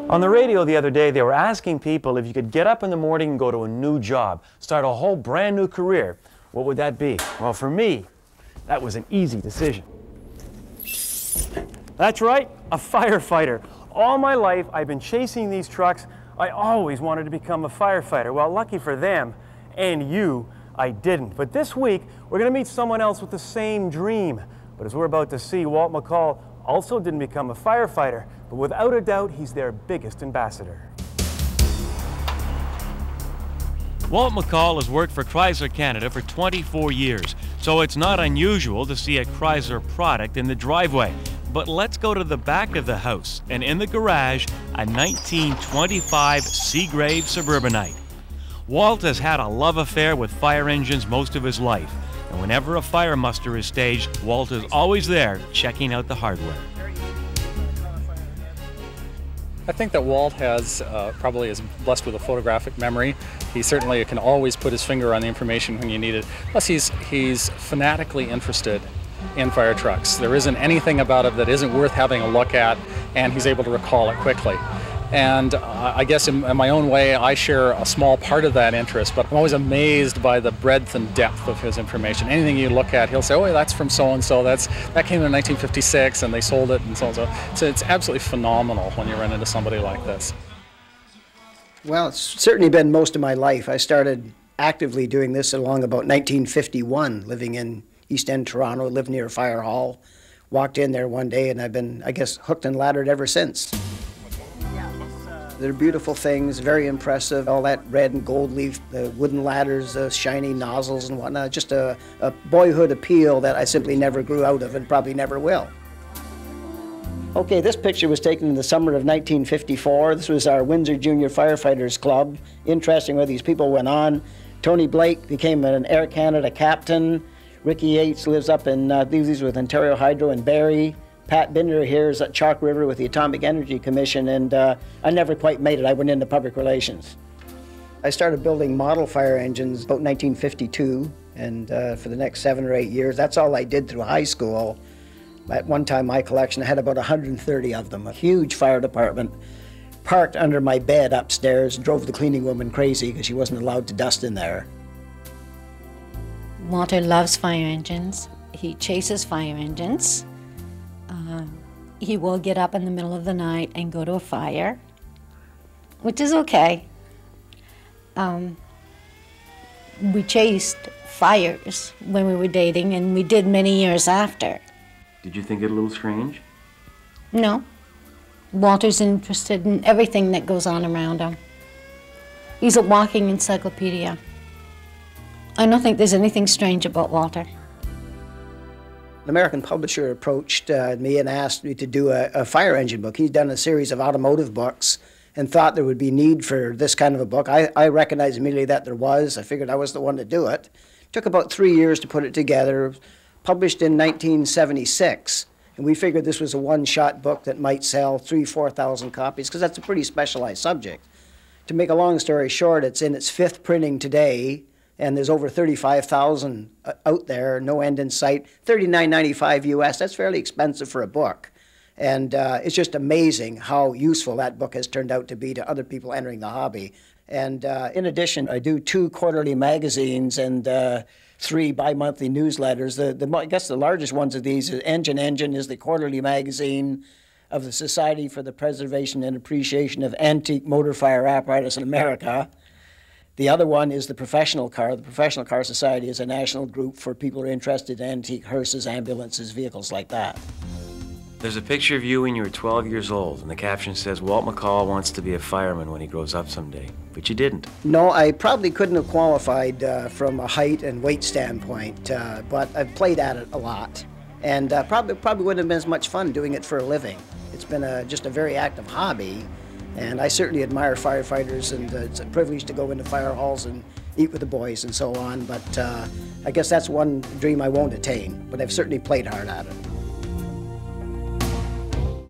On the radio the other day, they were asking people if you could get up in the morning and go to a new job, start a whole brand new career, what would that be? Well, for me, that was an easy decision. That's right, a firefighter. All my life, I've been chasing these trucks. I always wanted to become a firefighter. Well, lucky for them and you, I didn't. But this week, we're going to meet someone else with the same dream. But as we're about to see, Walt McCall also didn't become a firefighter, but without a doubt, he's their biggest ambassador. Walt McCall has worked for Chrysler Canada for 24 years, so it's not unusual to see a Chrysler product in the driveway. But let's go to the back of the house, and in the garage, a 1925 Seagrave Suburbanite. Walt has had a love affair with fire engines most of his life, and whenever a fire muster is staged, Walt is always there checking out the hardware. I think that Walt probably is blessed with a photographic memory. He certainly can always put his finger on the information when you need it. Plus, he's fanatically interested in fire trucks. There isn't anything about it that isn't worth having a look at, and he's able to recall it quickly. And I guess in my own way, I share a small part of that interest, but I'm always amazed by the breadth and depth of his information. Anything you look at, he'll say, oh, that's from so-and-so, that came in 1956, and they sold it, and so-and-so. So it's absolutely phenomenal when you run into somebody like this. Well, it's certainly been most of my life. I started actively doing this along about 1951, living in East End, Toronto, lived near a fire hall. Walked in there one day, and I've been, I guess, hooked and laddered ever since. They're beautiful things, very impressive. All that red and gold leaf, the wooden ladders, the shiny nozzles and whatnot. Just a boyhood appeal that I simply never grew out of and probably never will. Okay, this picture was taken in the summer of 1954. This was our Windsor Junior Firefighters Club. Interesting where these people went on. Tony Blake became an Air Canada captain. Ricky Yates lives up in, I believe these with Ontario Hydro in Barrie. Pat Binder here is at Chalk River with the Atomic Energy Commission, and I never quite made it. I went into public relations. I started building model fire engines about 1952, and for the next 7 or 8 years, that's all I did through high school. At one time, my collection had about 130 of them. A huge fire department parked under my bed upstairs, drove the cleaning woman crazy because she wasn't allowed to dust in there. Walter loves fire engines. He chases fire engines. He will get up in the middle of the night and go to a fire, which is okay. We chased fires when we were dating, and we did many years after. Did you think it a little strange? No. Walter's interested in everything that goes on around him. He's a walking encyclopedia. I don't think there's anything strange about Walter. An American publisher approached me and asked me to do a fire engine book. He'd done a series of automotive books and thought there would be need for this kind of a book. I recognized immediately that there was. I figured I was the one to do it. Took about 3 years to put it together, published in 1976. And we figured this was a one-shot book that might sell 3,000 to 4,000 copies, because that's a pretty specialized subject. To make a long story short, it's in its 5th printing today, and there's over 35,000 out there, no end in sight, $39.95 US. That's fairly expensive for a book. And it's just amazing how useful that book has turned out to be to other people entering the hobby. And in addition, I do 2 quarterly magazines and 3 bi-monthly newsletters. I guess the largest ones of these is Engine is the quarterly magazine of the Society for the Preservation and Appreciation of Antique Motor Fire Apparatus in America. The other one is the Professional Car. The Professional Car Society is a national group for people who are interested in antique hearses, ambulances, vehicles like that. There's a picture of you when you were 12 years old, and the caption says, Walt McCall wants to be a fireman when he grows up someday. But you didn't. No, I probably couldn't have qualified from a height and weight standpoint, but I've played at it a lot. And probably wouldn't have been as much fun doing it for a living. It's been just a very active hobby. And I certainly admire firefighters, and it's a privilege to go into fire halls and eat with the boys and so on. But I guess that's one dream I won't attain, but I've certainly played hard at it.